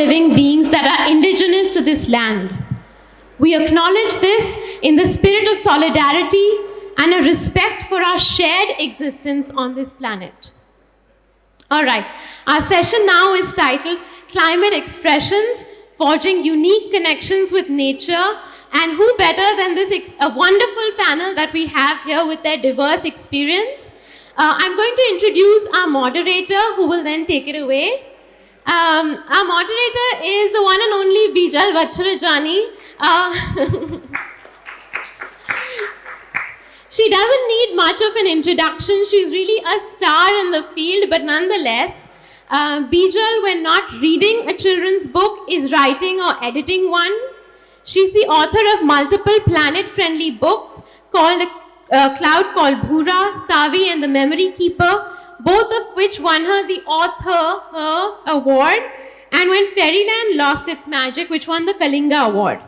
living beings that are indigenous to this land. We acknowledge this in the spirit of solidarity and a respect for our shared existence on this planet. All right, our session now is titled Climate Expressions, Forging Unique Connections with Nature, and who better than this a wonderful panel that we have here with their diverse experience. I'm going to introduce our moderator, who will then take it away. Our moderator is the one and only Bijal Vachharajani. She doesn't need much of an introduction. She's really a star in the field, but nonetheless, Bijal, when not reading a children's book, is writing or editing one. She's the author of multiple planet-friendly books called Cloud Called Bhura, Savi and the Memory Keeper, both of which won her the Author Award, and When Fairyland Lost Its Magic, which won the Kalinga Award.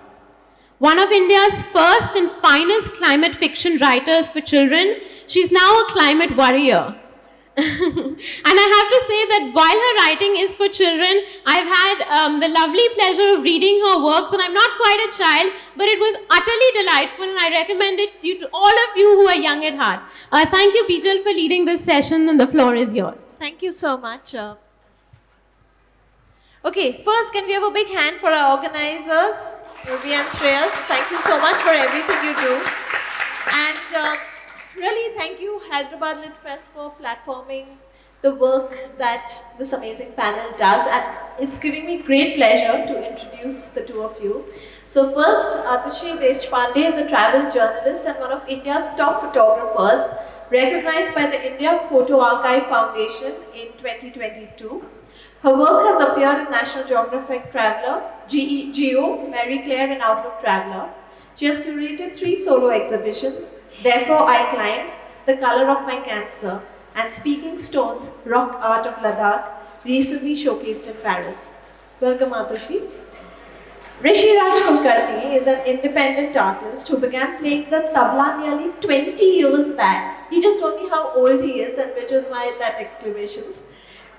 One of India's first and finest climate fiction writers for children, she's now a climate warrior. And I have to say that while her writing is for children, I've had the lovely pleasure of reading her works, and I'm not quite a child, but it was utterly delightful, and I recommend it to all of you who are young at heart. Thank you, Bijal, for leading this session, and the floor is yours. Thank you so much. Okay, first, can we have a big hand for our organizers, Ruby and Shreyas? Thank you so much for everything you do. And really, thank you, Hyderabad Lit Fest, for platforming the work that this amazing panel does. And it's giving me great pleasure to introduce the two of you. So first, Ahtushi Deshpande is a travel journalist and one of India's top photographers, recognized by the India Photo Archive Foundation in 2022. Her work has appeared in National Geographic Traveler, Geo, Marie Claire and Outlook Traveler. She has curated 3 solo exhibitions: Therefore I Climb, The Color of My Cancer, and Speaking Stones, Rock Art of Ladakh, recently showcased in Paris. Welcome, Ahtushi. Rishiraj Kulkarni is an independent artist who began playing the tabla nearly 20 years back. He just told me how old he is, and which is why that exclamation.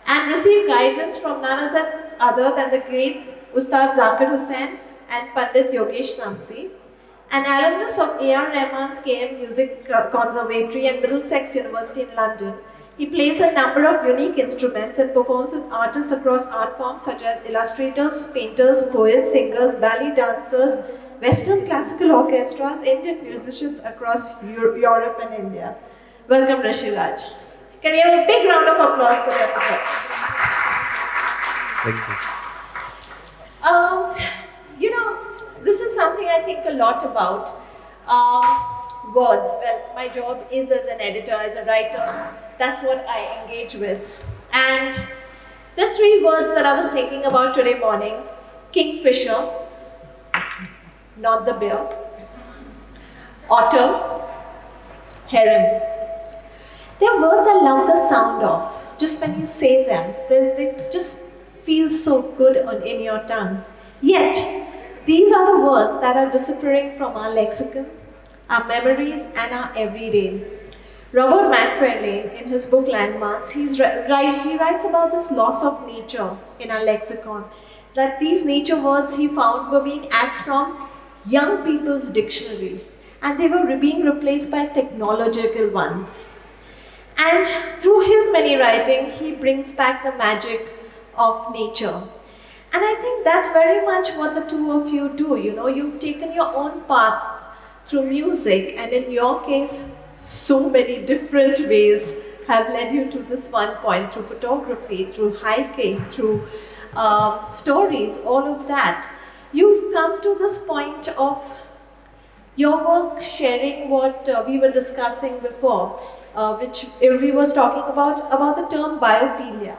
And received guidance from none other than the greats Ustad Zakir Hussain and Pandit Yogesh Samsi. An alumnus of A.R. Rahman's KM Music Conservatory and Middlesex University in London, he plays a number of unique instruments and performs with artists across art forms such as illustrators, painters, poets, singers, ballet dancers, Western classical orchestras, Indian musicians across Europe and India. Welcome, Rishiraj. Can we have a big round of applause for that episode? Thank you. You know, this is something I think a lot about. Words. Well, my job is as an editor, as a writer. That's what I engage with. And the 3 words that I was thinking about today morning: kingfisher, not the bear; otter, heron. They're words I love the sound of. Just when you say them, they just feel so good in your tongue. Yet, these are the words that are disappearing from our lexicon, our memories, and our everyday. Robert Macfarlane, in his book Landmarks, he writes about this loss of nature in our lexicon. That these nature words he found were being axed from young people's dictionary, and they were being replaced by technological ones. And through his many writing, he brings back the magic of nature. And I think that's very much what the two of you do. You know, you've taken your own paths through music, and in your case, so many different ways have led you to this one point, through photography, through hiking, through stories, all of that. You've come to this point of your work sharing what we were discussing before, which Irvi was talking about the term biophilia,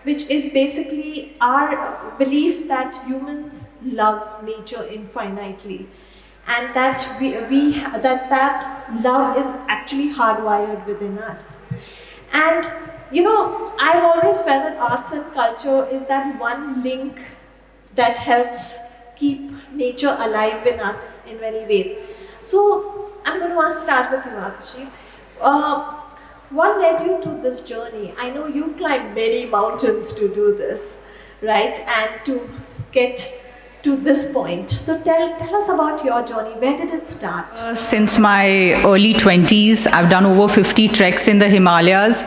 which is basically our belief that humans love nature infinitely, and that that love is actually hardwired within us. And you know, I've always felt that arts and culture is that one link that helps keep nature alive in us in many ways. So I'm going to start with you, Ahtushi. What led you to this journey? I know you've climbed many mountains to do this. right? And to get to this point. So tell us about your journey. Where did it start? Since my early 20s, I've done over 50 treks in the Himalayas.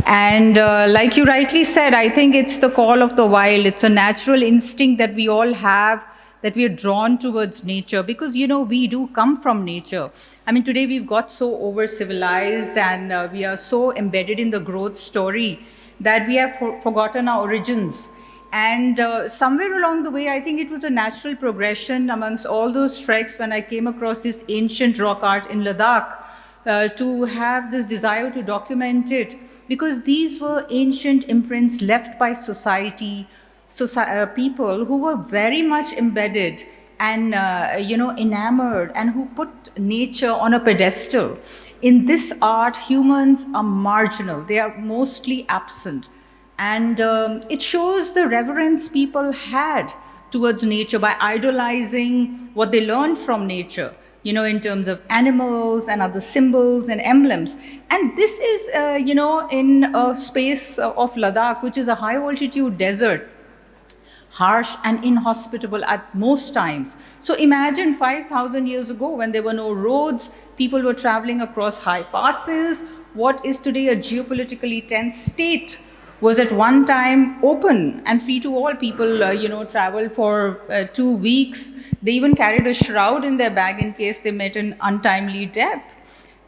And like you rightly said, I think it's the call of the wild. It's a natural instinct that we all have, that we are drawn towards nature because, we do come from nature. I mean, today we've got so over civilized and we are so embedded in the growth story that we have forgotten our origins. And somewhere along the way, I think it was a natural progression amongst all those treks when I came across this ancient rock art in Ladakh to have this desire to document it, because these were ancient imprints left by society, people who were very much embedded and enamored, and who put nature on a pedestal. In this art, humans are marginal; they are mostly absent. And it shows the reverence people had towards nature by idolizing what they learned from nature, in terms of animals and other symbols and emblems. And this is, in a space of Ladakh, which is a high altitude desert, harsh and inhospitable at most times. So imagine 5,000 years ago when there were no roads, people were traveling across high passes. What is today a geopolitically tense state was at one time open and free to all. People, traveled for 2 weeks. They even carried a shroud in their bag in case they met an untimely death.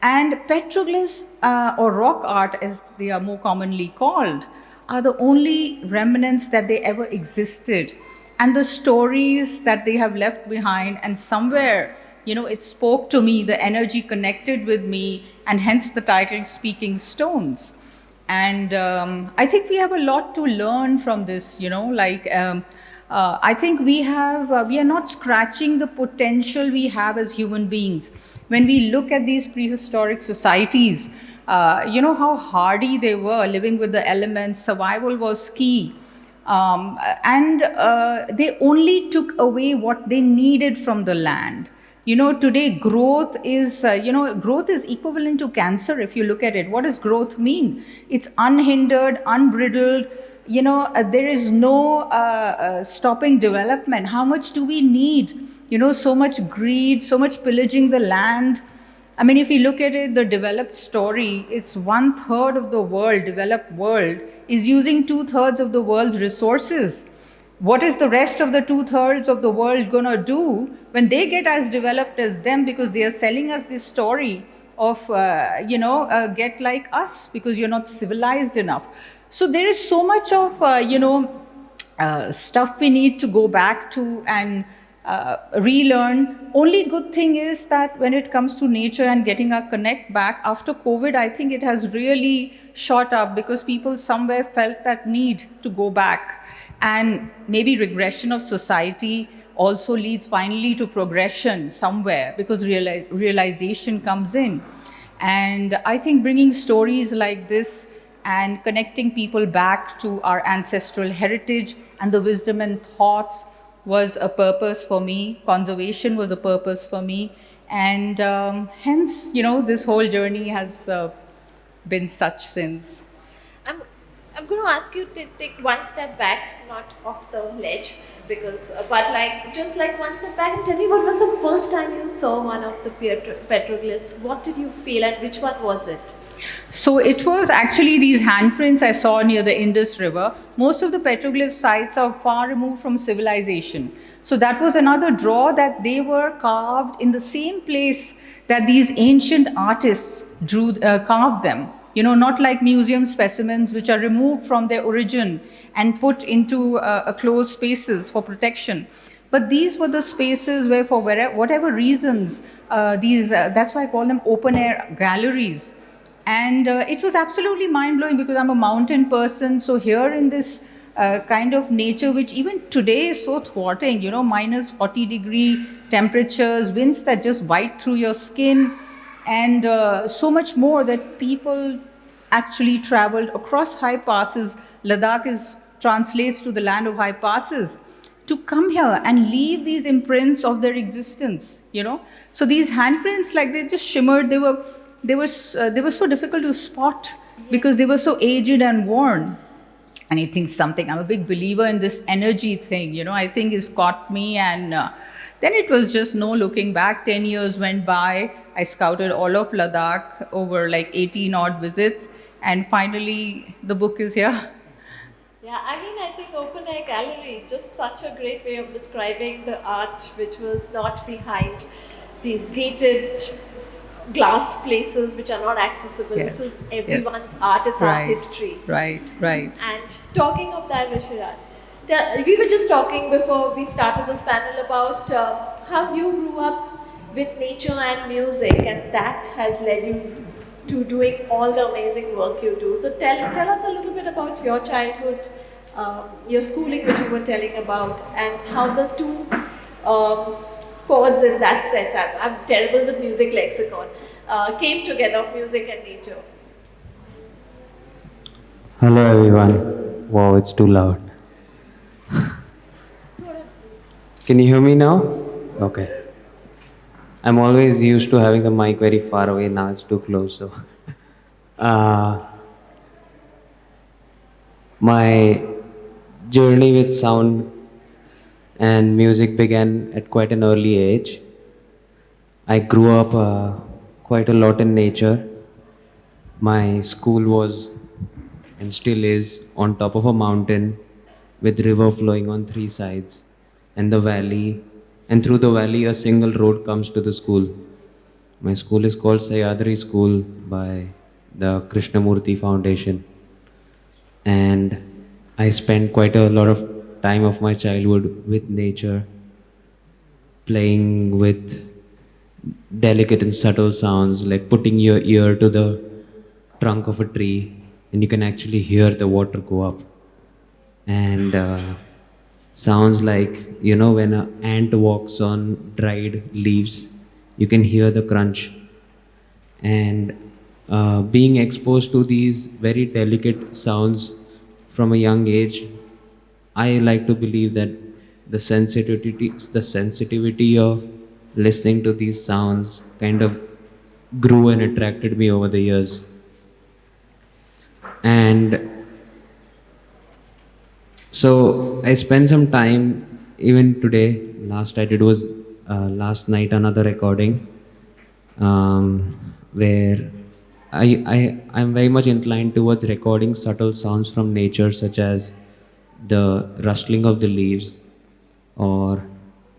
And petroglyphs or rock art, as they are more commonly called, are the only remnants that they ever existed. And the stories that they have left behind, and somewhere, it spoke to me, the energy connected with me, and hence the title Speaking Stones. And I think we have a lot to learn from this, I think we are not scratching the potential we have as human beings. When we look at these prehistoric societies, how hardy they were, living with the elements, survival was key. And they only took away what they needed from the land. Today growth is equivalent to cancer if you look at it. What does growth mean? It's unhindered, unbridled. There is no stopping development. How much do we need? So much greed, so much pillaging the land. I mean, if you look at it, the developed story, it's 1/3 of the world, developed world, is using 2/3 of the world's resources. What is the rest of the 2/3 of the world going to do when they get as developed as them? Because they are selling us this story of, get like us because you're not civilized enough. So there is so much of, stuff we need to go back to and relearn. Only good thing is that when it comes to nature and getting our connect back after COVID, I think it has really shot up because people somewhere felt that need to go back. And maybe regression of society also leads finally to progression somewhere because realization comes in. And I think bringing stories like this and connecting people back to our ancestral heritage and the wisdom and thoughts was a purpose for me. Conservation was a purpose for me. And hence, this whole journey has been such since. I'm going to ask you to take one step back, not off the ledge, but just one step back and tell me what was the first time you saw one of the petroglyphs? What did you feel and which one was it? So it was actually these handprints I saw near the Indus River. Most of the petroglyph sites are far removed from civilization. So that was another draw, that they were carved in the same place that these ancient artists carved them. Not like museum specimens which are removed from their origin and put into closed spaces for protection. But these were the spaces where, for whatever reasons, that's why I call them open air galleries. And it was absolutely mind-blowing because I'm a mountain person. So here in this kind of nature, which even today is so thwarting, minus 40-degree temperatures, winds that just bite through your skin, and so much more that people actually traveled across high passes. Ladakh translates to the land of high passes, to come here and leave these imprints of their existence. So these handprints, they just shimmered. They were so difficult to spot because they were so aged and worn. And he thinks something. I'm a big believer in this energy thing, you know, I think it's caught me. And then it was just no looking back. 10 years went by. I scouted all of Ladakh over like 18 odd visits. And finally, the book is here. Yeah, I mean, I think open air gallery, just such a great way of describing the art which was not behind these gated glass places which are not accessible. Yes, This is yes. everyone's art, it's our history. Right, right. And talking of that, Rishiraj, we were just talking before we started this panel about how you grew up with nature and music, and that has led you to doing all the amazing work you do. So tell us a little bit about your childhood, your schooling, which you were telling about, and how the two chords in that sense, I'm terrible with music lexicon, came together, music and nature. Hello everyone. Wow, it's too loud. Can you hear me now? Okay. I'm always used to having the mic very far away, now it's too close. So, my journey with sound and music began at quite an early age. I grew up quite a lot in nature. My school was and still is on top of a mountain with river flowing on three sides and the valley, and through the valley a single road comes to the school. My school is called Sayadri School by the Krishnamurti Foundation, and I spent quite a lot of time of my childhood with nature, playing with delicate and subtle sounds, like putting your ear to the trunk of a tree and you can actually hear the water go up. And sounds like, you know, when an ant walks on dried leaves, you can hear the crunch. And being exposed to these very delicate sounds from a young age, I like to believe that the sensitivity of listening to these sounds kind of grew and attracted me over the years. And so I spent some time, even today, last I did was last night another recording where I'm very much inclined towards recording subtle sounds from nature, such as the rustling of the leaves, or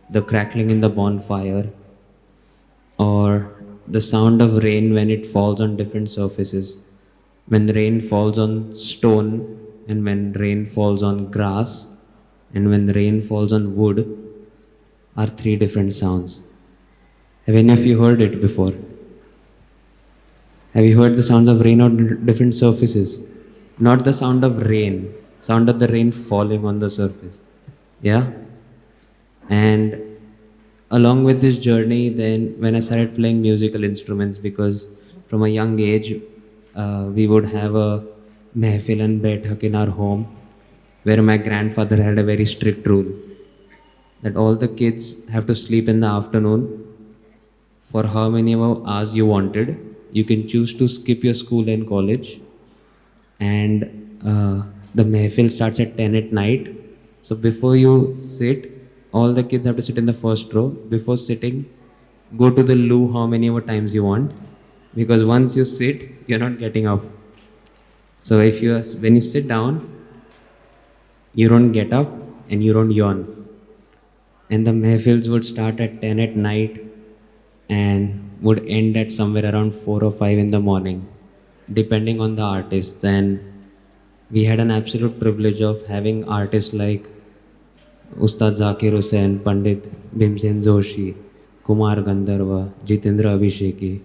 the crackling in the bonfire, or the sound of rain when it falls on different surfaces. When rain falls on stone, and when rain falls on grass, and when rain falls on wood, are three different sounds. Have any of you heard it before? Have you heard the sounds of rain on different surfaces? Not the sound of rain, sound of the rain falling on the surface. Yeah? And along with this journey, then when I started playing musical instruments, because from a young age, we would have a mehfil and baithak in our home, where my grandfather had a very strict rule that all the kids have to sleep in the afternoon for how many hours you wanted. You can choose to skip your school and college, and the mehfil starts at 10 at night. So before you sit, all the kids have to sit in the first row. Before sitting, go to the loo how many more times you want, because once you sit, you're not getting up. So when you sit down, you don't get up and you don't yawn. And the mehfils would start at 10 at night and would end at somewhere around 4 or 5 in the morning, depending on the artists. And we had an absolute privilege of having artists like Ustad Zakir Hussain, Pandit Bhimsen Joshi, Kumar Gandharva, Jitendra Abhisheki,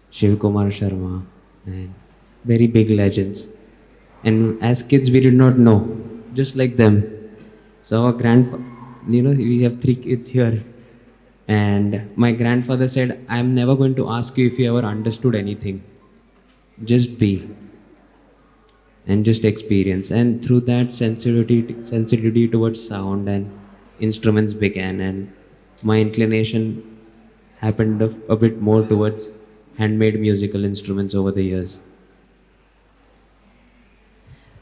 Shiv Kumar Sharma, and very big legends. And as kids, we did not know, just like them. So our we have 3 kids here. And my grandfather said, I'm never going to ask you if you ever understood anything. Just be. And just experience. And through that, sensitivity towards sound and instruments began. And my inclination happened a bit more towards handmade musical instruments over the years.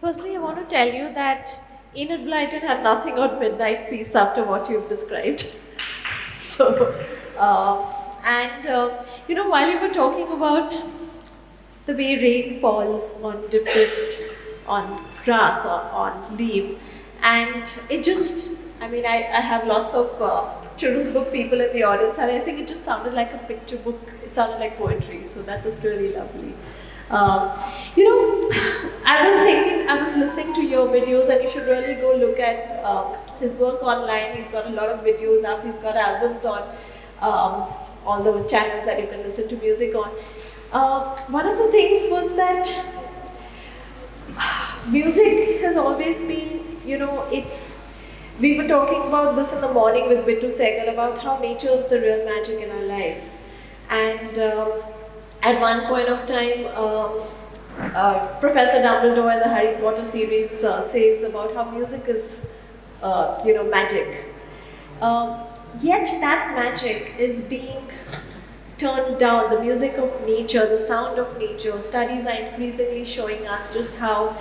Firstly, I want to tell you that Enid Blyton had nothing on Midnight Feast after what you've described. So, while you were talking about the way rain falls on grass or on leaves, and it just, I have lots of children's book people in the audience, and I think it just sounded like a picture book. It sounded like poetry, so that was really lovely. I was listening to your videos, and you should really go look at his work online. He's got a lot of videos up. He's got albums on all the channels that you can listen to music on. One of the things was that music has always been, we were talking about this in the morning with Bittu Sejal about how nature is the real magic in our life. And at one point of time, Professor Dumbledore in the Harry Potter series says about how music is, magic. Yet that magic is being turned down. The music of nature, the sound of nature. Studies are increasingly showing us just how,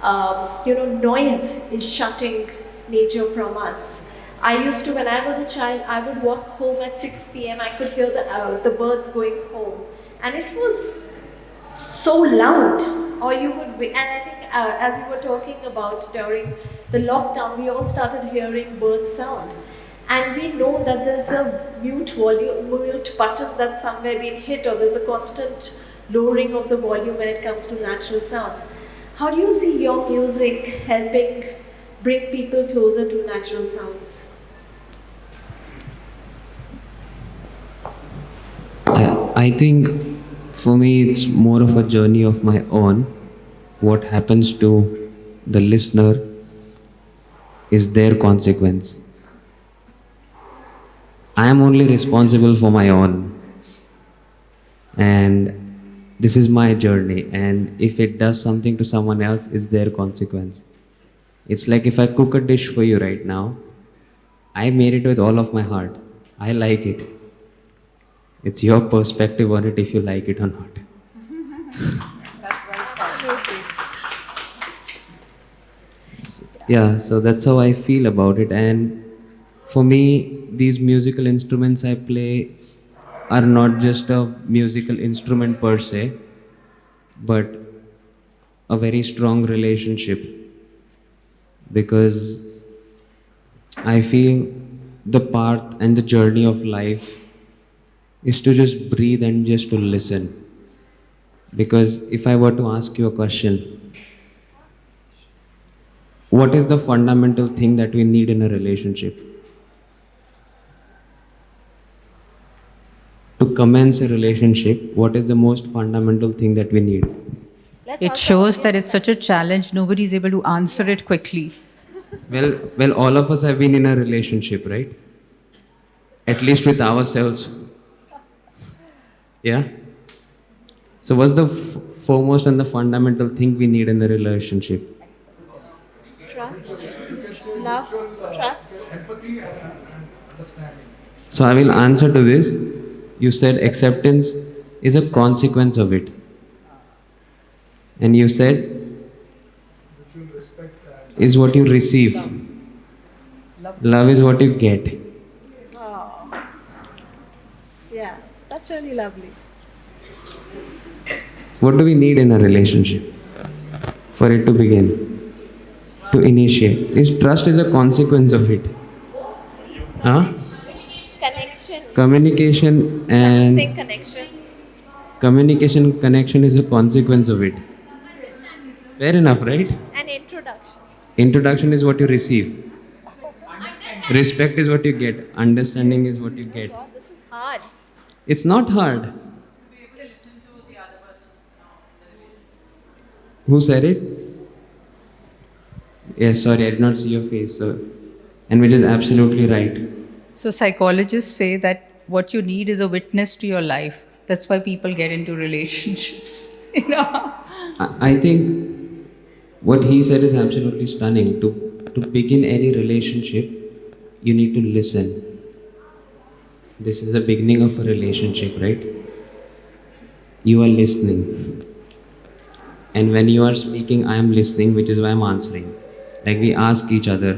noise is shutting nature from us. I used to, when I was a child, I would walk home at 6 p.m. I could hear the birds going home, and it was so loud. Or you would be, and I think as you were talking about during the lockdown, we all started hearing bird sound, and we know that there's a mute button that's somewhere being hit, or there's a constant lowering of the volume when it comes to natural sounds. How do you see your music helping bring people closer to natural sounds? I think for me it's more of a journey of my own. What happens to the listener is their consequence. I am only responsible for my own. And this is my journey. And if it does something to someone else, it's their consequence. It's like if I cook a dish for you right now, I made it with all of my heart. I like it. It's your perspective on it if you like it or not. Yeah, so that's how I feel about it. And for me, these musical instruments I play are not just a musical instrument per se, but a very strong relationship. Because I feel the path and the journey of life is to just breathe and just to listen. Because if I were to ask you a question, what is the fundamental thing that we need in a relationship? To commence a relationship, what is the most fundamental thing that we need? It shows that it's such a challenge, nobody's able to answer it quickly. Well, all of us have been in a relationship, right? At least with ourselves. Yeah? So what's the foremost and the fundamental thing we need in the relationship? Trust, love, trust. So I will answer to this. You said acceptance is a consequence of it. And you said is what you receive. Love is what you get. Oh. Yeah, that's really lovely. What do we need in a relationship for it to begin? To initiate. Trust is a consequence of it. Huh? Connection. Communication and Saying connection. communication connection is a consequence of it. Fair enough, right? An introduction. Introduction is what you receive. Respect is what you get. Understanding is what you get. God, this is hard. It's not hard. Who said it? Yes, sorry, I did not see your face, sir. And which is absolutely right. So psychologists say that what you need is a witness to your life. That's why people get into relationships. I think what he said is absolutely stunning. To begin any relationship, you need to listen. This is the beginning of a relationship, right? You are listening. And when you are speaking, I am listening, which is why I'm answering. Like we ask each other,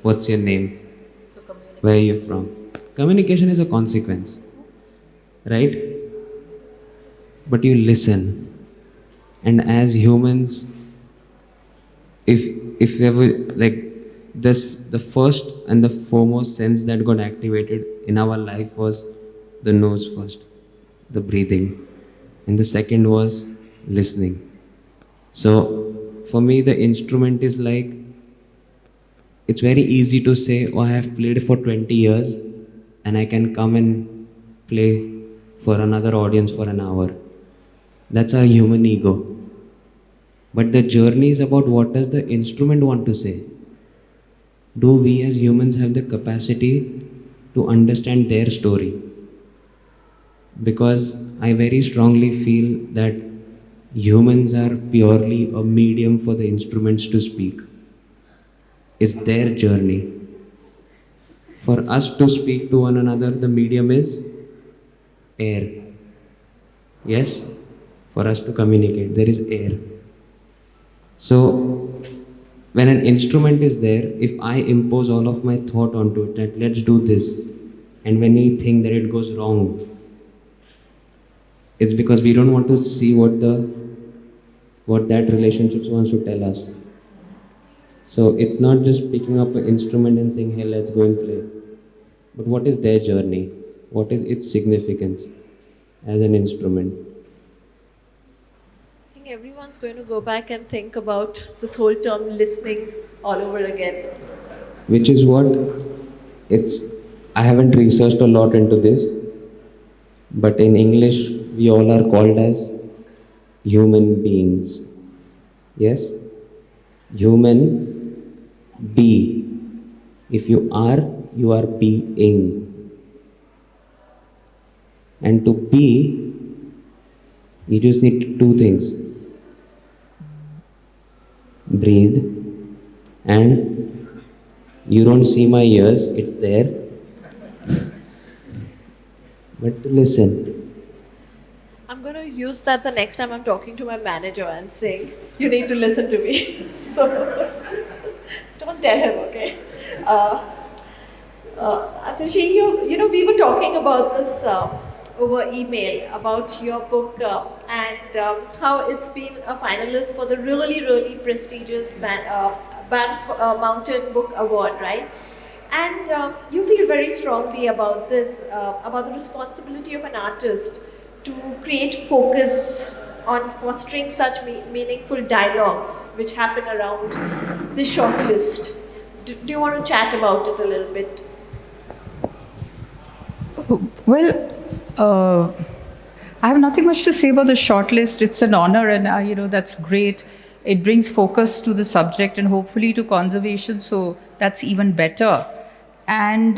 what's your name? Where are you from? Communication is a consequence, right? But you listen. And as humans, if we ever like this, the first and the foremost sense that got activated in our life was the nose first, the breathing, and the second was listening. So for me, the instrument is like, it's very easy to say, oh, I have played for 20 years and I can come and play for another audience for an hour. That's our human ego. But the journey is about what does the instrument want to say. Do we as humans have the capacity to understand their story? Because I very strongly feel that humans are purely a medium for the instruments to speak. It's their journey. For us to speak to one another, the medium is air. Yes? For us to communicate, there is air. So, when an instrument is there, if I impose all of my thought onto it, that let's do this, and when we think that it goes wrong, it's because we don't want to see what that relationship wants to tell us. So it's not just picking up an instrument and saying, hey, let's go and play. But what is their journey? What is its significance as an instrument? I think everyone's going to go back and think about this whole term listening all over again. Which is what I haven't researched a lot into this, but in English, we all are called as human beings. Yes? Human be. If you are being. And to be, you just need two things. Breathe, and you don't see my ears, it's there. But to listen. I'm going to use that the next time I'm talking to my manager and saying, you need to listen to me. So, don't tell him, okay? Ahtushi, you know, we were talking about this over email, about your book and how it's been a finalist for the really, really prestigious Banff Mountain Book Award, right? And you feel very strongly about this, about the responsibility of an artist to create focus on fostering such meaningful dialogues which happen around this shortlist. Do you want to chat about it a little bit? Well, I have nothing much to say about the shortlist. It's an honor, and that's great. It brings focus to the subject and hopefully to conservation, so that's even better. And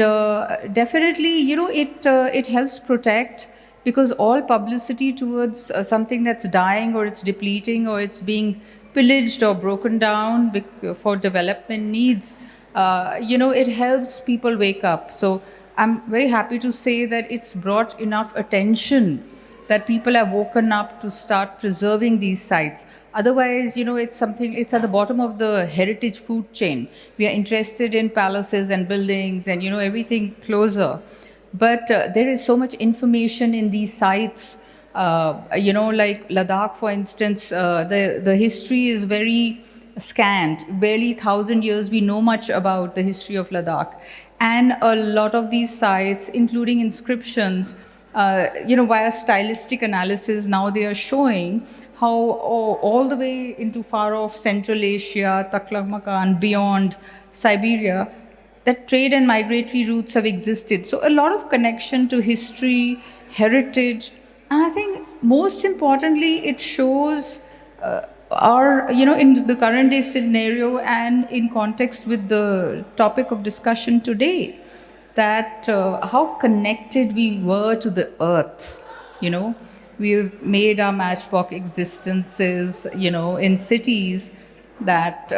definitely, it helps protect, because all publicity towards something that's dying or it's depleting or it's being pillaged or broken down for development needs, it helps people wake up. So I'm very happy to say that it's brought enough attention that people have woken up to start preserving these sites. Otherwise, it's at the bottom of the heritage food chain. We are interested in palaces and buildings and, everything closer. But there is so much information in these sites, like Ladakh, for instance, the history is very scant. Barely 1,000 years we know much about the history of Ladakh. And a lot of these sites, including inscriptions, via stylistic analysis, now they are showing how all the way into far off Central Asia, Taklamakan, beyond Siberia, that trade and migratory routes have existed. So a lot of connection to history, heritage, and I think most importantly, it shows in the current day scenario and in context with the topic of discussion today, that how connected we were to the earth. We've made our matchbox existences, in cities that,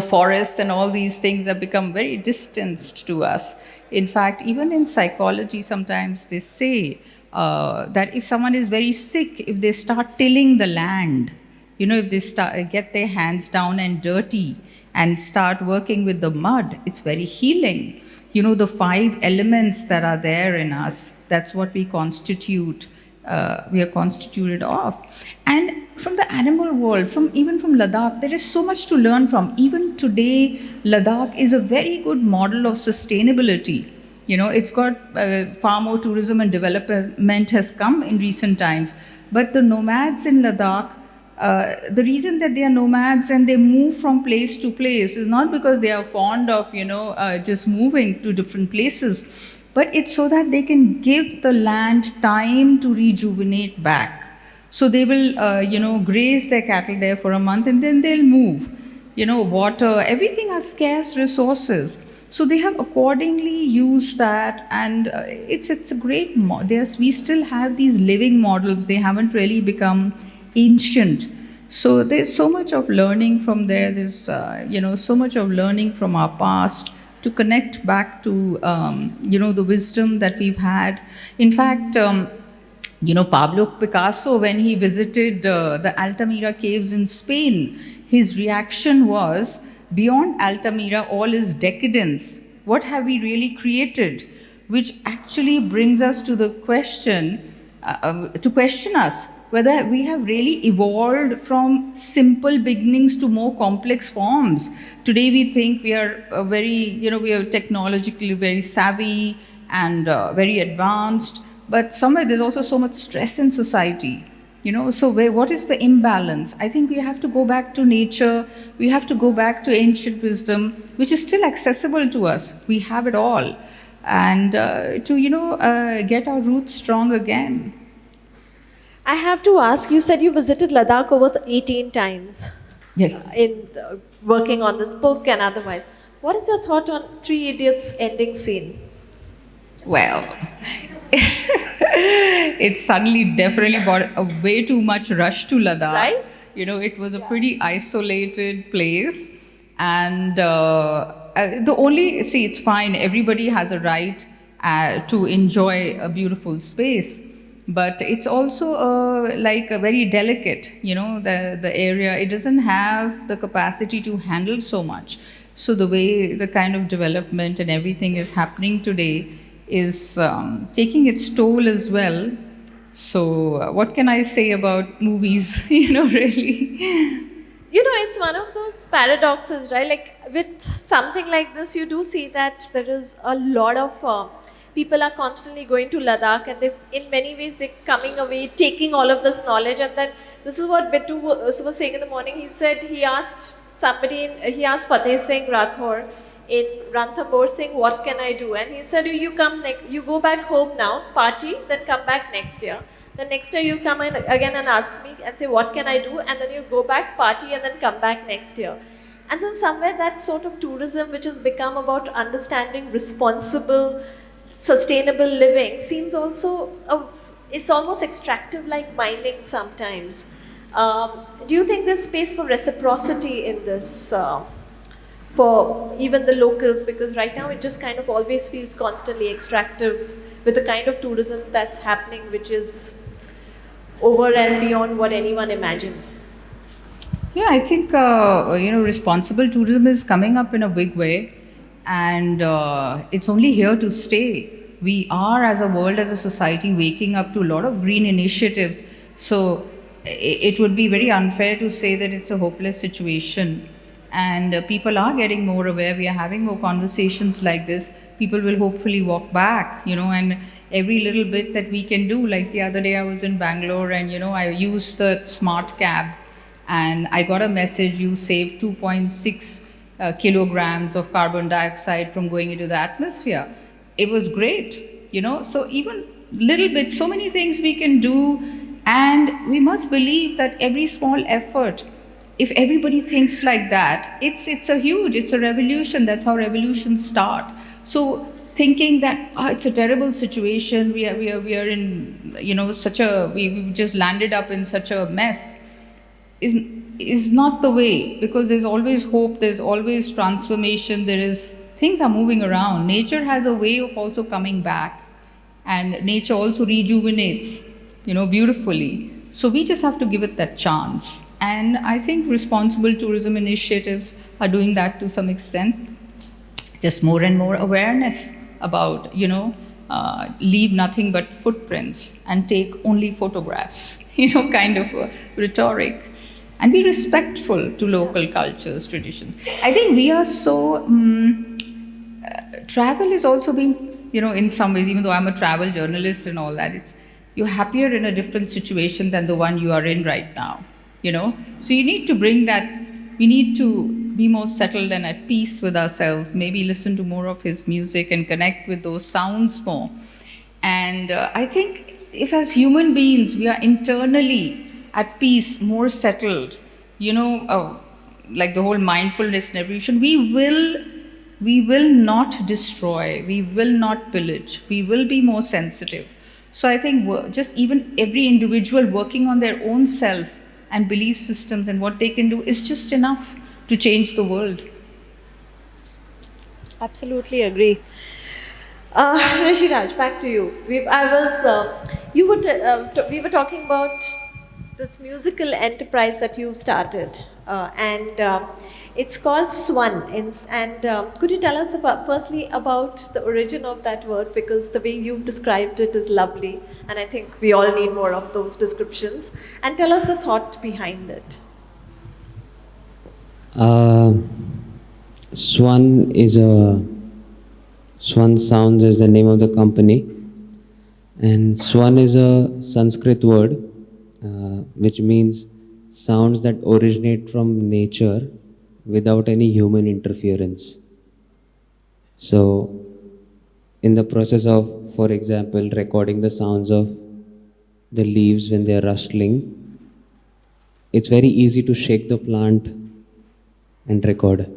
forests and all these things have become very distanced to us. In fact, even in psychology, sometimes they say that if someone is very sick, if they start tilling the land, If they get their hands down and dirty and start working with the mud, it's very healing. The 5 elements that are there in us, that's what we constitute. We are constituted of. And from the animal world, even from Ladakh, there is so much to learn from. Even today, Ladakh is a very good model of sustainability. It's got far more tourism and development has come in recent times. But the nomads in Ladakh, the reason that they are nomads and they move from place to place is not because they are fond of, just moving to different places, but it's so that they can give the land time to rejuvenate back. So they will, graze their cattle there for a month and then they'll move. Water, everything are scarce resources. So they have accordingly used that, and it's a great we still have these living models. They haven't really become ancient. So there's so much of learning from there. There's so much of learning from our past to connect back to the wisdom that we've had. In fact, Pablo Picasso, when he visited the Altamira caves in Spain, his reaction was, beyond Altamira, all is decadence. What have we really created? Which actually brings us to the question, to question us, whether we have really evolved from simple beginnings to more complex forms. Today we think we are we are technologically very savvy and very advanced, but somewhere there's also so much stress in society. So what is the imbalance? I think we have to go back to nature. We have to go back to ancient wisdom, which is still accessible to us. We have it all. And to, get our roots strong again. I have to ask, you said you visited Ladakh over 18 times. Yes. In working on this book and otherwise. What is your thought on Three Idiots ending scene? Well, it suddenly definitely brought a way too much rush to Ladakh. Right? It was a pretty isolated place. And it's fine, everybody has a right to enjoy a beautiful space. But it's also a very delicate, the area. It doesn't have the capacity to handle so much. So the way the kind of development and everything is happening today is taking its toll as well. So what can I say about movies, really? It's one of those paradoxes, right? Like with something like this, you do see that there is a lot of people are constantly going to Ladakh, and in many ways they're coming away, taking all of this knowledge. And then this is what Bittu was saying in the morning. He said he asked Fateh Singh Rathore in Ranthambore Singh, what can I do? And he said, you go back home now, party, then come back next year. The next year you come in again and ask me and say, what can I do? And then you go back, party, and then come back next year. And so somewhere that sort of tourism, which has become about understanding responsible, sustainable living, seems also, it's almost extractive like mining sometimes. Do you think there's space for reciprocity in this for even the locals? Because right now it just kind of always feels constantly extractive with the kind of tourism that's happening, which is over and beyond what anyone imagined. Yeah, I think, responsible tourism is coming up in a big way. And it's only here to stay. We are, as a world, as a society, waking up to a lot of green initiatives. So it would be very unfair to say that it's a hopeless situation. And people are getting more aware. We are having more conversations like this. People will hopefully walk back, and every little bit that we can do. Like the other day I was in Bangalore and, I used the smart cab and I got a message, you saved 2.6 kilograms of carbon dioxide from going into the atmosphere. It was great, so even little bit, so many things we can do, and we must believe that every small effort, if everybody thinks like that, it's a revolution. That's how revolutions start. So thinking that it's a terrible situation, we are in, we've just landed up in such a mess, is not the way, because there's always hope, there's always transformation, things are moving around. Nature has a way of also coming back, and nature also rejuvenates, beautifully. So we just have to give it that chance. And I think responsible tourism initiatives are doing that to some extent. Just more and more awareness about, leave nothing but footprints and take only photographs, kind of a rhetoric. And be respectful to local cultures, traditions. I think we are so, travel is also being, in some ways, even though I'm a travel journalist and all that, you're happier in a different situation than the one you are in right now, So you need to bring that, we need to be more settled and at peace with ourselves, maybe listen to more of his music and connect with those sounds more. And I think if as human beings we are internally at peace, more settled, like the whole mindfulness and evolution, we will not destroy, we will not pillage, we will be more sensitive. So I think just even every individual working on their own self and belief systems and what they can do is just enough to change the world. Absolutely agree. Rishiraj, back to you. We were talking about this musical enterprise that you've started, and it's called Swan. Could you tell us firstly about the origin of that word, because the way you've described it is lovely, and I think we all need more of those descriptions. And tell us the thought behind it. Swan Sounds is the name of the company, and Swan is a Sanskrit word which means sounds that originate from nature without any human interference. So, in the process of, for example, recording the sounds of the leaves when they are rustling, it's very easy to shake the plant and record.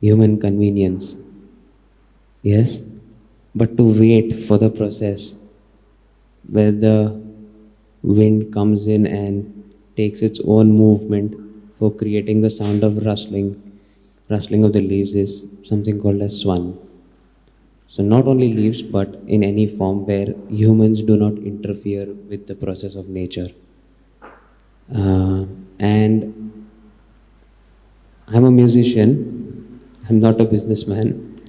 Human convenience. Yes? But to wait for the process where the wind comes in and takes its own movement for creating the sound of rustling of the leaves is something called as swan. So not only leaves, but in any form where humans do not interfere with the process of nature. And I'm a musician, I'm not a businessman,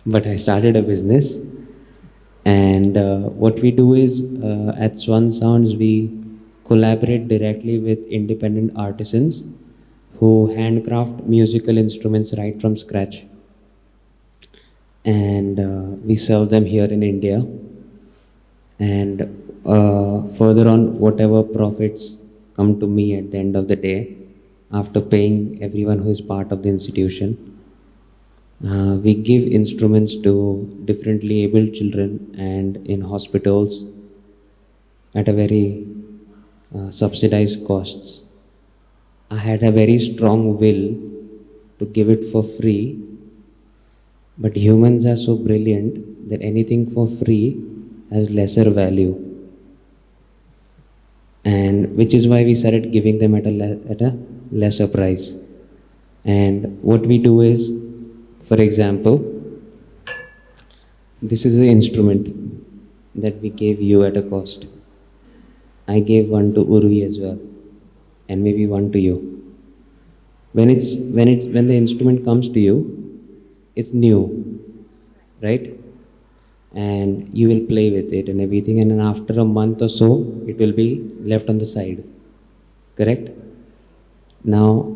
but I started a business. And what we do is, at Swan Sounds, we collaborate directly with independent artisans who handcraft musical instruments right from scratch. And we sell them here in India. And further on, whatever profits come to me at the end of the day, after paying everyone who is part of the institution, we give instruments to differently abled children and in hospitals at a very subsidized costs. I had a very strong will to give it for free, but humans are so brilliant that anything for free has lesser value, and which is why we started giving them at a lesser price. And what we do is, for example, this is the instrument that we gave you at a cost. I gave one to Urvi as well, and maybe one to you. When the instrument comes to you, it's new, right? And you will play with it and everything, and then after a month or so, it will be left on the side. Correct? Now,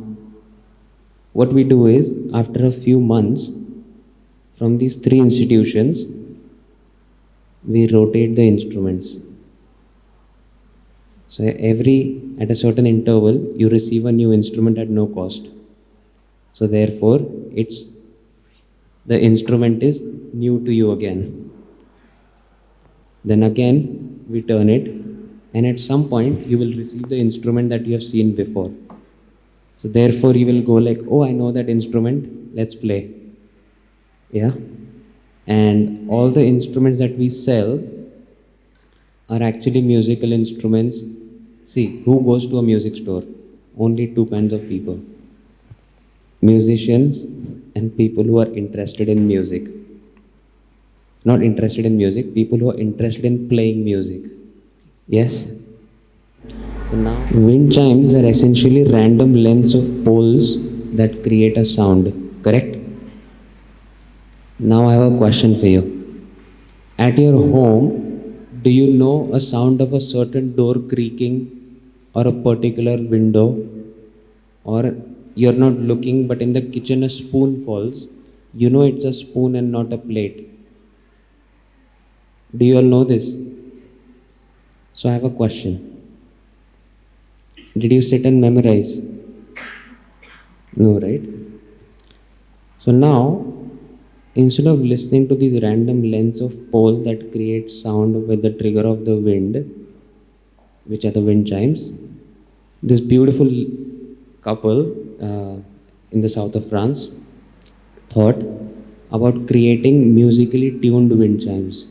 what we do is, after a few months, from these 3 institutions, we rotate the instruments. So at a certain interval, you receive a new instrument at no cost. So therefore, the instrument is new to you again. Then again, we turn it, and at some point, you will receive the instrument that you have seen before. So therefore, you will go like, oh, I know that instrument, let's play. Yeah? And all the instruments that we sell are actually musical instruments. See, who goes to a music store? Only 2 kinds of people. Musicians and people who are interested in music. Not interested in music, people who are interested in playing music. Yes? So now, wind chimes are essentially random lengths of poles that create a sound, correct? Now I have a question for you. At your home, do you know a sound of a certain door creaking or a particular window? Or you're not looking, but in the kitchen a spoon falls. You know it's a spoon and not a plate. Do you all know this? So I have a question. Did you sit and memorize? No, right? So now, instead of listening to these random lengths of pole that create sound with the trigger of the wind, which are the wind chimes, this beautiful couple in the south of France thought about creating musically tuned wind chimes.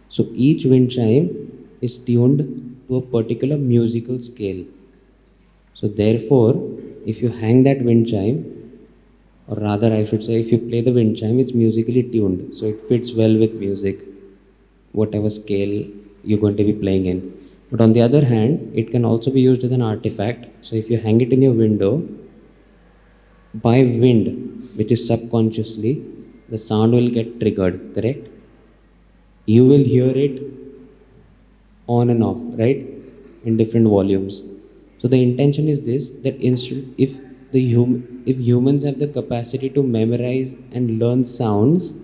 So each wind chime is tuned to a particular musical scale. So therefore, if you hang that wind chime, or rather I should say if you play the wind chime, it's musically tuned. So it fits well with music, whatever scale you're going to be playing in. But on the other hand, it can also be used as an artifact. So if you hang it in your window, by wind, which is subconsciously, the sound will get triggered, correct? You will hear it on and off, right? In different volumes. So the intention is this, that if humans have the capacity to memorize and learn sounds,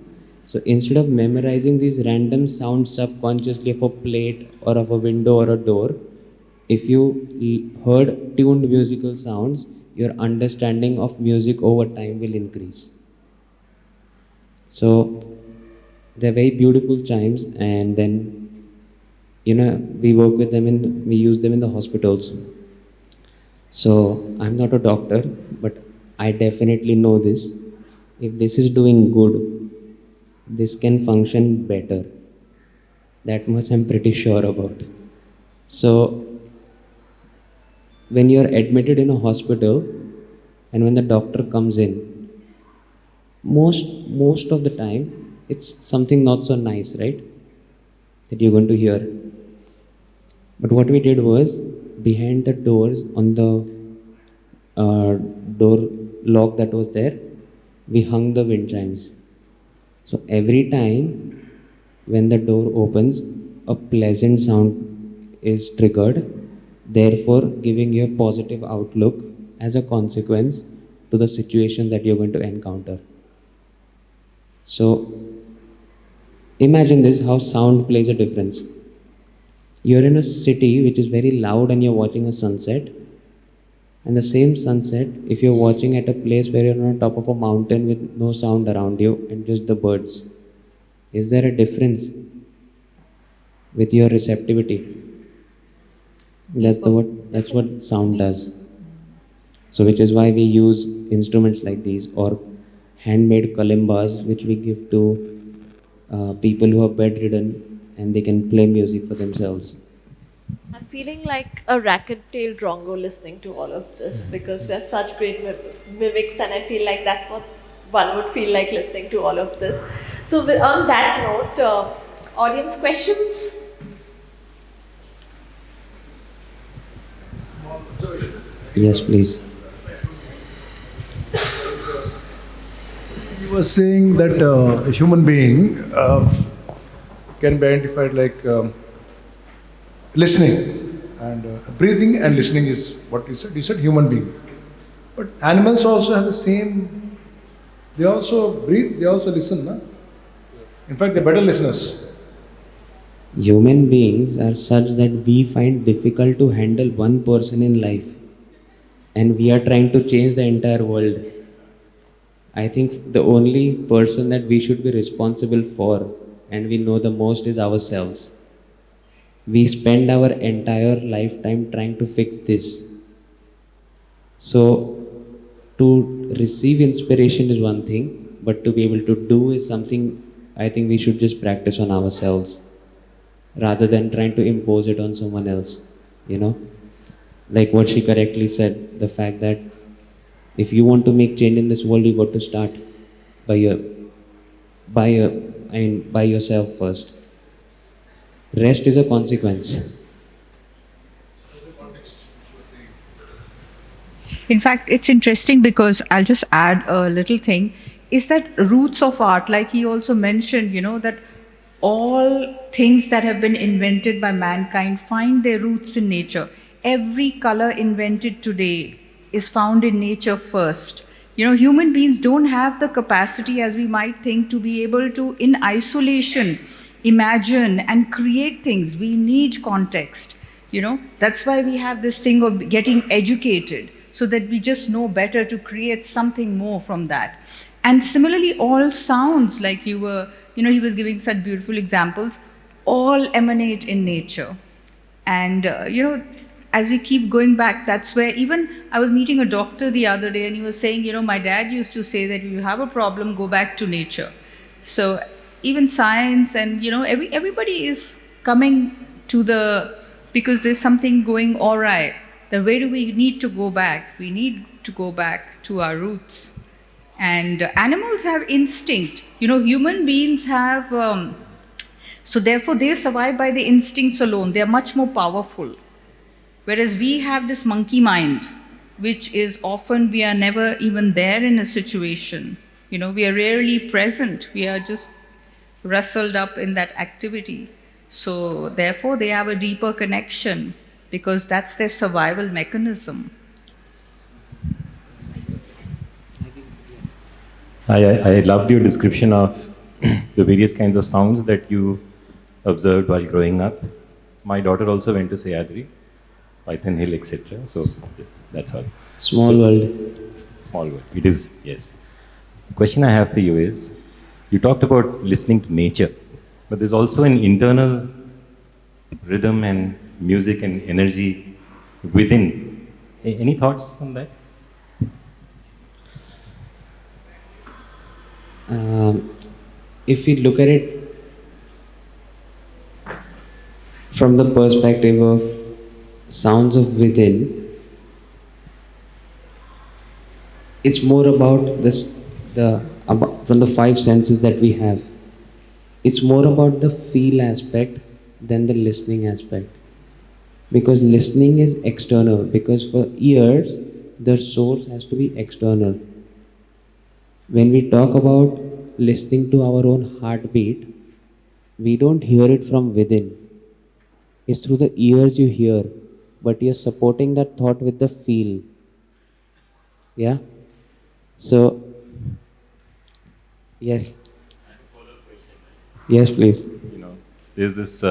so instead of memorizing these random sounds subconsciously of a plate or of a window or a door, if you heard tuned musical sounds, your understanding of music over time will increase. So they're very beautiful chimes, and then we work with them we use them in the hospitals. So I'm not a doctor, but I definitely know this. If this is doing good, this can function better. That much I'm pretty sure about. So when you're admitted in a hospital and when the doctor comes in, most of the time it's something not so nice, right? That you're going to hear. But what we did was, behind the doors on the door lock that was there, we hung the wind chimes. So every time when the door opens, a pleasant sound is triggered, therefore giving you a positive outlook as a consequence to the situation that you're going to encounter. So imagine this, how sound plays a difference. You're in a city which is very loud and you're watching a sunset, and the same sunset, if you're watching at a place where you're on top of a mountain with no sound around you and just the birds, is there a difference with your receptivity? That's what sound does. So which is why we use instruments like these, or handmade kalimbas, which we give to people who are bedridden and they can play music for themselves. I'm feeling like a racket-tailed drongo listening to all of this, because they're such great mimics, and I feel like that's what one would feel like listening to all of this. So on that note, audience questions? Yes, please. You were saying that a human being can be identified like listening, and breathing and listening is what you said. You said human being. But animals also have the same, they also breathe, they also listen. No? In fact, they're better listeners. Human beings are such that we find difficult to handle one person in life, and we are trying to change the entire world. I think the only person that we should be responsible for and we know the most is ourselves. We spend our entire lifetime trying to fix this. So to receive inspiration is one thing, but to be able to do is something I think we should just practice on ourselves rather than trying to impose it on someone else, Like what she correctly said, the fact that if you want to make change in this world, you got to start by yourself first. Rest is a consequence. In fact, it's interesting because I'll just add a little thing is that roots of art, like he also mentioned, that all things that have been invented by mankind find their roots in nature. Every color invented today is found in nature first. Human beings don't have the capacity, as we might think, to be able to, in isolation, imagine and create things. We need context. That's why we have this thing of getting educated, so that we just know better to create something more from that. And similarly, all sounds, like he was giving such beautiful examples, all emanate in nature. And, as we keep going back, that's where even I was meeting a doctor the other day, and he was saying, my dad used to say that if you have a problem, go back to nature. So even science and, everybody is coming to because there's something going awry. Then where do we need to go back? We need to go back to our roots. And animals have instinct. Human beings have, so therefore they survive by the instincts alone. They are much more powerful. Whereas we have this monkey mind, which is often we are never even there in a situation. We are rarely present. We are just rustled up in that activity. So therefore they have a deeper connection, because that's their survival mechanism. I loved your description of the various kinds of sounds that you observed while growing up. My daughter also went to Sayadri, Python Hill, etc. So that's all. Small world. Small world. It is, yes. The question I have for you is, you talked about listening to nature, but there's also an internal rhythm and music and energy within. Any thoughts on that? If we look at it from the perspective of sounds of within, it's more about from the five senses that we have. It's more about the feel aspect than the listening aspect. Because listening is external, because for ears, the source has to be external. When we talk about listening to our own heartbeat, we don't hear it from within. It's through the ears you hear, but you're supporting that thought with the feel. Yeah? So, yes. Yes, please. There's this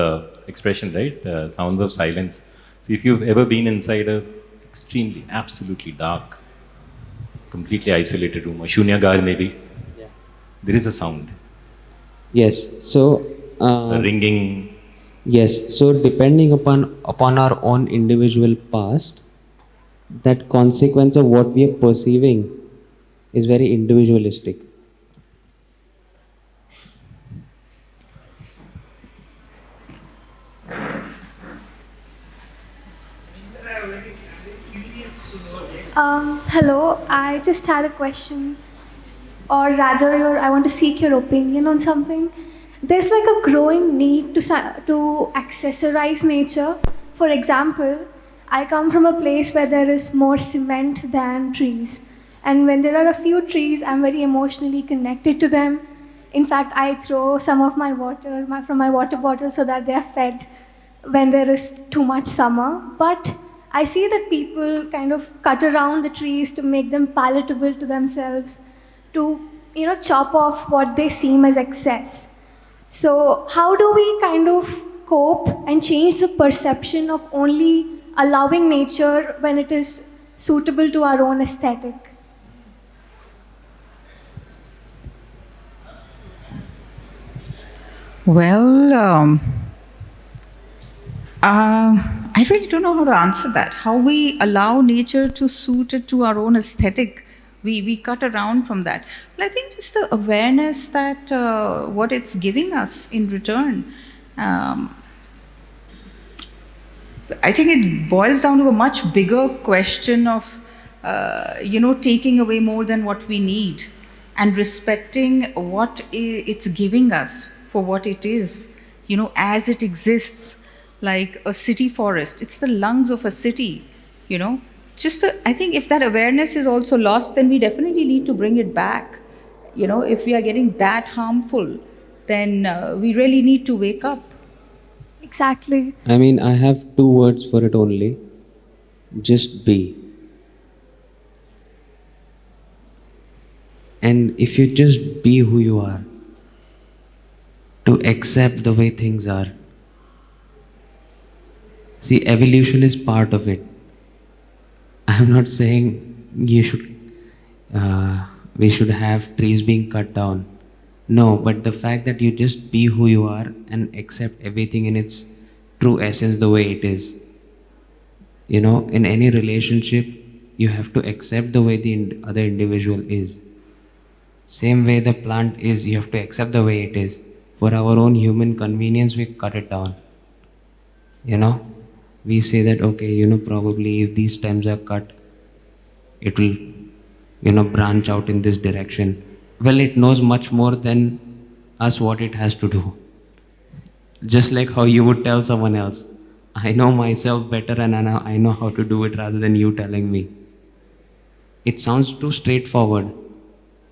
expression, right? Sounds of silence. So if you've ever been inside a extremely, absolutely dark, completely isolated room, or Shunyagar maybe, there is a sound. Yes. So, a ringing. Yes. So depending upon our own individual past, that consequence of what we are perceiving is very individualistic. Hello, I just had a question, or rather, I want to seek your opinion on something. There's like a growing need to accessorize nature. For example, I come from a place where there is more cement than trees. And when there are a few trees, I'm very emotionally connected to them. In fact, I throw some of my water from my water bottle so that they are fed when there is too much summer. But I see that people kind of cut around the trees to make them palatable to themselves, to chop off what they seem as excess. So how do we kind of cope and change the perception of only allowing nature when it is suitable to our own aesthetic? Well, I really don't know how to answer that. How we allow nature to suit it to our own aesthetic. We cut around from that. But I think just the awareness that what it's giving us in return. I think it boils down to a much bigger question of, taking away more than what we need and respecting what it's giving us for what it is, as it exists, like a city forest. It's the lungs of a city, I think if that awareness is also lost, then we definitely need to bring it back. If we are getting that harmful, then we really need to wake up. Exactly. I mean, I have two words for it only. Just be. And if you just be who you are, to accept the way things are. See, evolution is part of it. I'm not saying we should have trees being cut down. No, but the fact that you just be who you are and accept everything in its true essence the way it is. In any relationship, you have to accept the way the other individual is. Same way the plant is, you have to accept the way it is. For our own human convenience, we cut it down. We say that, okay, probably if these stems are cut, it will, branch out in this direction. Well, it knows much more than us what it has to do. Just like how you would tell someone else, I know myself better and I know how to do it rather than you telling me. It sounds too straightforward,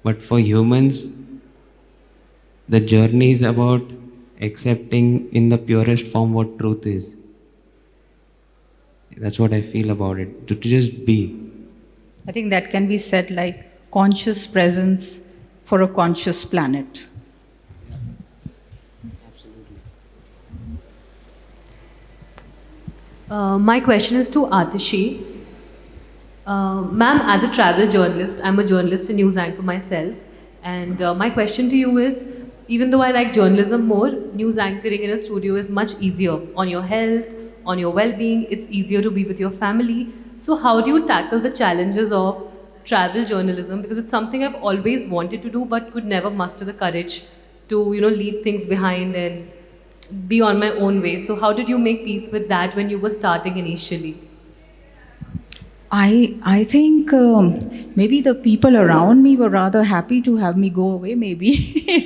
but for humans, the journey is about accepting in the purest form what truth is. That's what I feel about it, to just be. I think that can be said like conscious presence for a conscious planet. My question is to Ahtushi. Ma'am, as a travel journalist, I'm a journalist and news anchor myself. And my question to you is, even though I like journalism more, news anchoring in a studio is much easier on your health, on your well-being. It's easier to be with your family. So how do you tackle the challenges of travel journalism? Because it's something I've always wanted to do, but could never muster the courage to, leave things behind and be on my own way. So how did you make peace with that when you were starting initially? I think maybe the people around me were rather happy to have me go away, maybe.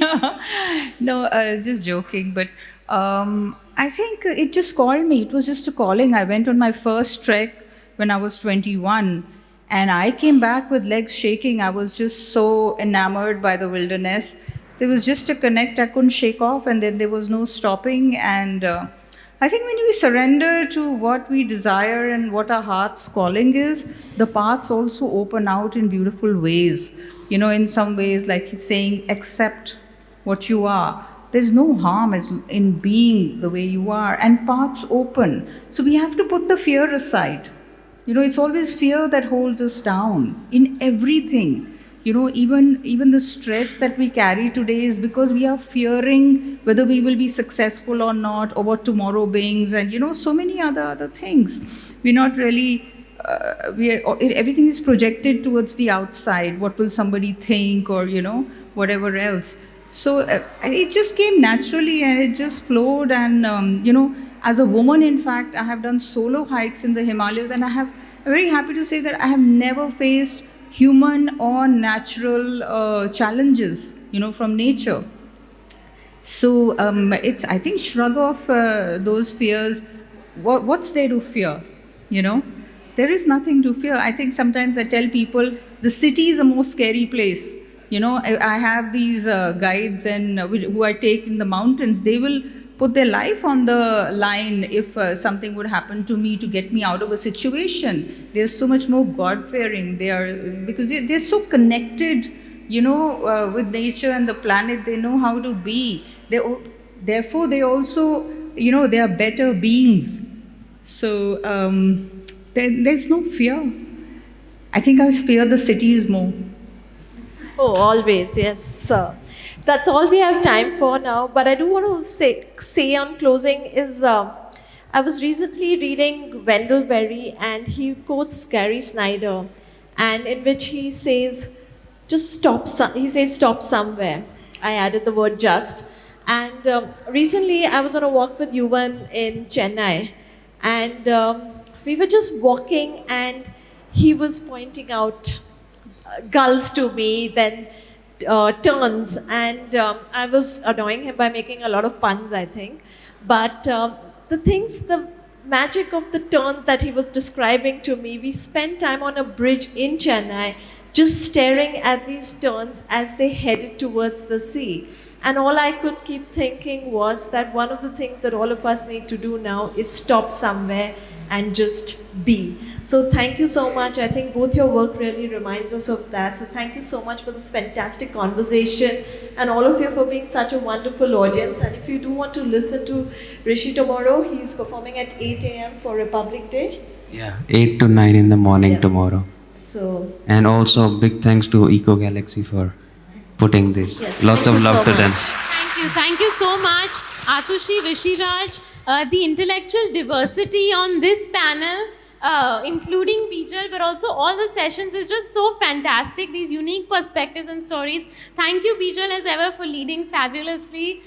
No, just joking. But I think it just called me. It was just a calling. I went on my first trek when I was 21. And I came back with legs shaking. I was just so enamored by the wilderness. There was just a connect I couldn't shake off, and then there was no stopping. And I think when we surrender to what we desire and what our heart's calling is, the paths also open out in beautiful ways. In some ways, like he's saying, accept what you are. There's no harm in being the way you are, and paths open. So we have to put the fear aside. It's always fear that holds us down in everything. Even the stress that we carry today is because we are fearing whether we will be successful or not, or what tomorrow brings, and so many other things. We're not really, everything is projected towards the outside. What will somebody think, or, whatever else. So it just came naturally and it just flowed. And, as a woman, in fact, I have done solo hikes in the Himalayas, and I'm very happy to say that I have never faced human or natural challenges, from nature. So it's, I think, shrug off those fears. What's there to fear? There is nothing to fear. I think sometimes I tell people the city is a more scary place. I have these guides and who I take in the mountains. They will put their life on the line if something would happen to me to get me out of a situation. They're so much more God-fearing. Because they're so connected, with nature and the planet. They know how to be. Therefore, they also, they are better beings. So there's no fear. I think I fear the cities more. Oh, always, yes. That's all we have time for now. But I do want to say on closing is, I was recently reading Wendell Berry, and he quotes Gary Snyder, and in which he says, stop somewhere. I added the word just. And recently I was on a walk with Yuvan in Chennai, and we were just walking, and he was pointing out gulls to me, then turns, and I was annoying him by making a lot of puns, I think. But the magic of the turns that he was describing to me. We spent time on a bridge in Chennai just staring at these turns as they headed towards the sea. And all I could keep thinking was that one of the things that all of us need to do now is stop somewhere and just be. So thank you so much. I think both your work really reminds us of that. So thank you so much for this fantastic conversation and all of you for being such a wonderful audience. And if you do want to listen to Rishi tomorrow, he's performing at 8 a.m. for Republic Day. Yeah, 8 to 9 in the morning tomorrow. So, And also big thanks to Eco Galaxy for putting this. yes, Lots thank of you love so to them. much. Thank you so much, Ahtushi, Rishiraj. The intellectual diversity on this panel, including Bijal, but also all the sessions is just so fantastic. These unique perspectives and stories. Thank you, Bijal, as ever, for leading fabulously.